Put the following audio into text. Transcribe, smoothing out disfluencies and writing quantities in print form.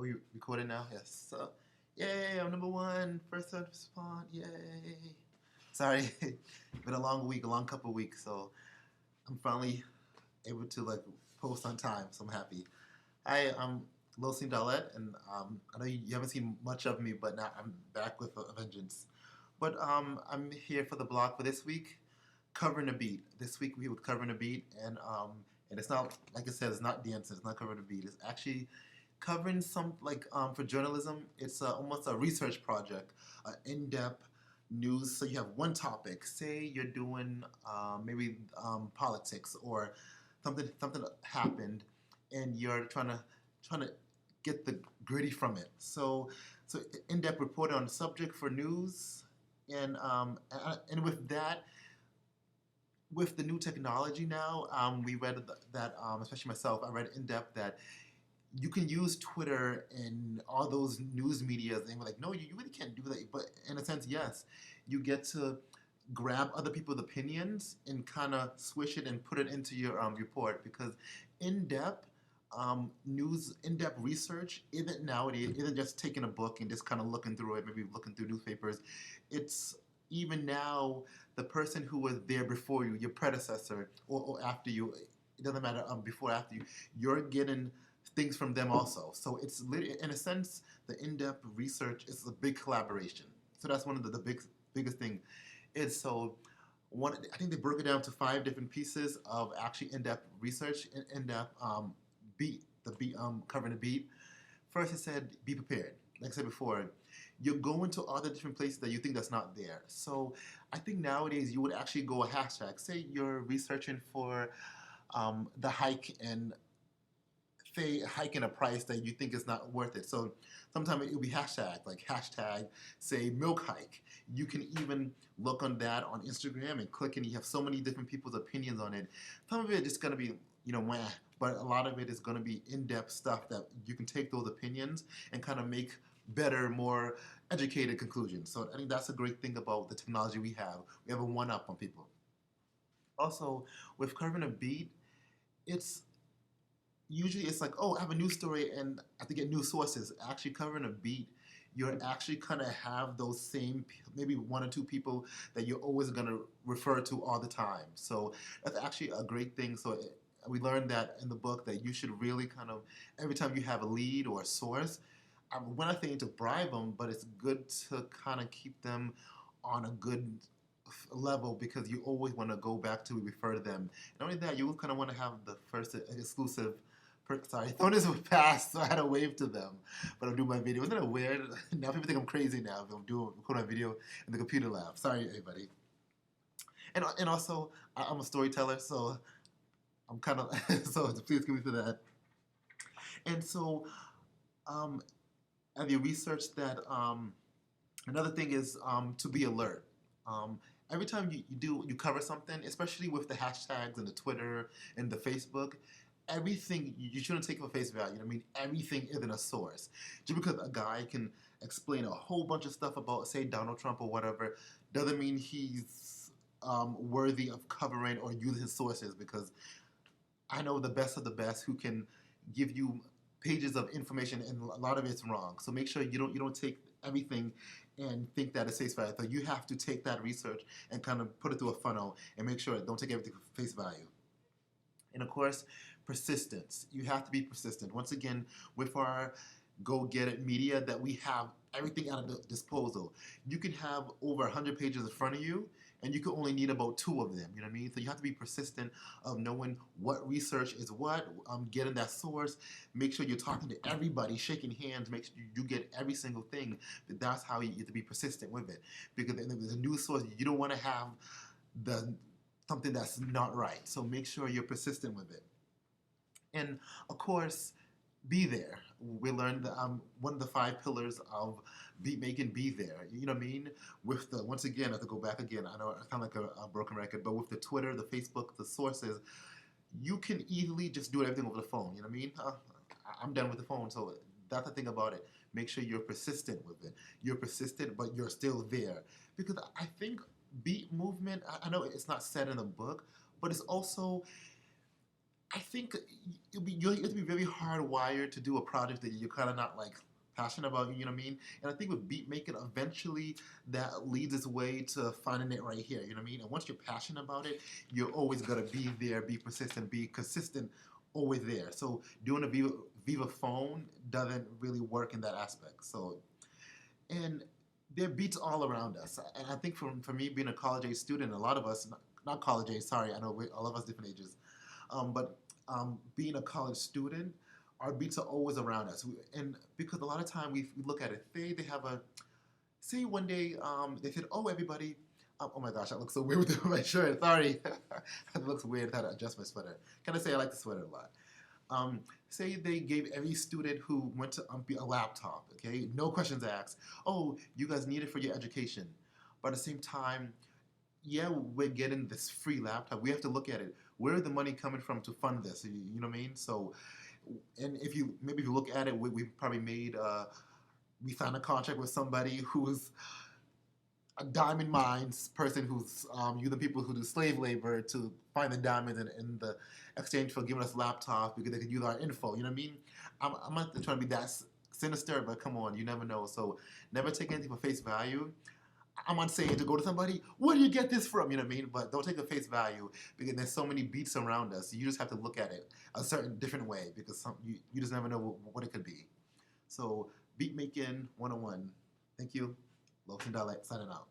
we recording now? Yes. So, yay! I'm number one. First one to respond. Yay! Sorry, been a long week, a long couple weeks. So I'm finally able to like post on time. So I'm happy. Hi, I'm Losin Dalet, and I know you haven't seen much of me, but now I'm back with a vengeance. But I'm here for the blog for this week, covering a beat. This week we were covering a beat, and it's not like I said, it's not dancing. It's not covering a beat. It's actually covering some like for journalism. It's almost a research project, in-depth news. So you have one topic. Say you're doing maybe politics or something that happened, and you're trying to get the gritty from it. So in-depth reporting on the subject for news, and with that, with the new technology now, we read that, especially myself, I read in depth that you can use Twitter and all those news medias, and we're like, no, you really can't do that. But in a sense, yes, you get to grab other people's opinions and kind of swish it and put it into your report because in-depth news, in-depth research isn't nowadays isn't just taking a book and just kind of looking through it, maybe looking through newspapers. It's even now the person who was there before you, your predecessor, or after you. It doesn't matter before or after you. You're getting things from them also. So it's in a sense the in-depth research is a big collaboration. So that's one of the biggest thing is so one. I think they broke it down to five different pieces of actually in-depth research, in-depth beat covering the beat. First, it said be prepared. Like I said before, you're going to other different places that you think that's not there. So I think nowadays you would actually go a hashtag. Say you're researching for the hike and say hiking a price that you think is not worth it. So sometimes it'll be hashtag, like hashtag, say milk hike. You can even look on that on Instagram and click, and you have so many different people's opinions on it. Some of it is going to be, wah, but a lot of it is going to be in-depth stuff that you can take those opinions and kind of make better, more educated conclusions. So I think that's a great thing about the technology we have. We have a one-up on people. Also, with covering a beat, it's usually it's like, oh, I have a news story and I have to get news sources. Actually, covering a beat, you're actually kind of have those same maybe one or two people that you're always going to refer to all the time. So that's actually a great thing. So we learned that in the book that you should really kind of every time you have a lead or a source, we're not saying to bribe them, but it's good to kind of keep them on a good level because you always want to go back to refer to them. Not only that, you kind of want to have the first exclusive. Sorry, phone is fast, so I had to wave to them. But I'm doing my video. Isn't it weird? Now people think I'm crazy now if I'm doing record my video in the computer lab. Sorry, everybody. And also, I'm a storyteller, so I'm kind of so please give me for that. And so, um, have you researched that? Another thing is to be alert. Every time you cover something, especially with the hashtags and the Twitter and the Facebook, everything you shouldn't take for face value. I mean, everything isn't a source. Just because a guy can explain a whole bunch of stuff about, say, Donald Trump or whatever, doesn't mean he's worthy of covering or using his sources. Because I know the best of the best who can give you pages of information, and a lot of it's wrong. So make sure you don't take everything and think that it's face value. So you have to take that research and kind of put it through a funnel and make sure don't take everything for face value. And of course, persistence. You have to be persistent. Once again, with our go get it media that we have everything at our disposal. You can have over 100 pages in front of you and you can only need about two of them. You know what I mean? So you have to be persistent of knowing what research is what, getting that source. Make sure you're talking to everybody, shaking hands, make sure you get every single thing. But that's how you have to be persistent with it. Because if there's a news source, you don't want to have the something that's not right. So make sure you're persistent with it. And of course, be there. We learned that one of the five pillars of beat making, be there. You know what I mean? With the, once again, I have to go back again. I know I sound like a broken record, but with the Twitter, the Facebook, the sources, you can easily just do everything over the phone. You know what I mean? I'm done with the phone. So that's the thing about it. Make sure you're persistent with it. You're persistent, but you're still there. Because I think beat movement, I know it's not said in the book, but it's also I think you have to be very hardwired to do a project that you're kind of not like passionate about. You know what I mean? And I think with beat making, eventually that leads its way to finding it right here. You know what I mean? And once you're passionate about it, you're always gonna be there, be persistent, be consistent, always there. So doing a Viva phone doesn't really work in that aspect. So and there are beats all around us. And I think for me being a college age student, a lot of us, not college age, sorry, I know all of us different ages, but being a college student, our beats are always around us. And because a lot of time we look at it, they have a, say one day they said, oh, everybody, oh my gosh, that looks so weird with my shirt, sorry. It looks weird how to adjust my sweater. Can I say I like the sweater a lot? Say they gave every student who went to a laptop, okay? No questions asked. Oh, you guys need it for your education. But at the same time, yeah, we're getting this free laptop. We have to look at it. Where is the money coming from to fund this? You know what I mean? So, and if you maybe if you look at it, we probably made we signed a contract with somebody who's a diamond mines person who's using people who do slave labor to find the diamonds in the exchange for giving us laptops because they could use our info. You know what I mean? I'm not trying to be that sinister, but come on, you never know. So never take anything for face value. I'm not saying to go to somebody, where do you get this from? You know what I mean? But don't take it face value because there's so many beats around us. You just have to look at it a certain different way because you just never know what it could be. So beat making 101. Thank you. Lotion Dialect signing out.